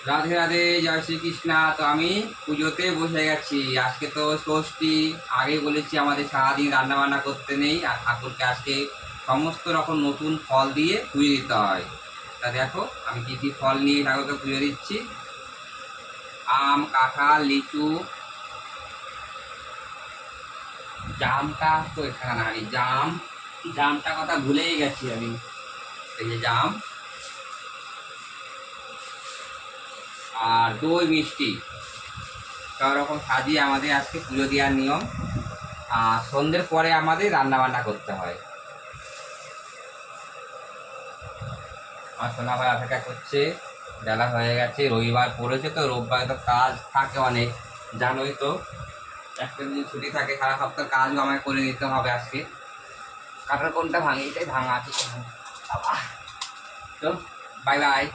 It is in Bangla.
রাধে রাধে, জয় শ্রীকৃষ্ণ। তো আমি পুজোতে বসে গেছি। আজকে তো ষষ্ঠী। আগে বলেছি আমাদের সারাদিন রান্না বান্না করতে নেই, আর ঠাকুরকে আজকে সমস্ত রকম নতুন ফল দিয়ে পুজো দিতে হয়। তা দেখো আমি কী কী ফল নিয়ে ঠাকুরকে পুজো দিচ্ছি। আম, কাঁঠাল, লিচু, জামটা তো এখানে আনি। জামটা কথা ভুলেই গেছি আমি। এই যে জাম, আর দই মিষ্টি সব রকম সাজিয়ে আমাদের আজকে পুজো দেওয়ার নিয়ম। আর সন্ধ্যের পরে আমাদের রান্না বান্না করতে হয়। আমার সোনা ভাই অপেক্ষা করছে, বেলা হয়ে গেছে, রবিবার পড়েছে তো, রোববারে তো কাজ থাকে অনেক, জানোই তো। একটা দিন ছুটি থাকে, সারা সপ্তাহ কাজও আমায় করে নিতে হবে আজকে। কাটার কোনটা ভাঙে, এটাই ভাঙা আছে। বাবা, তো বাই বাই।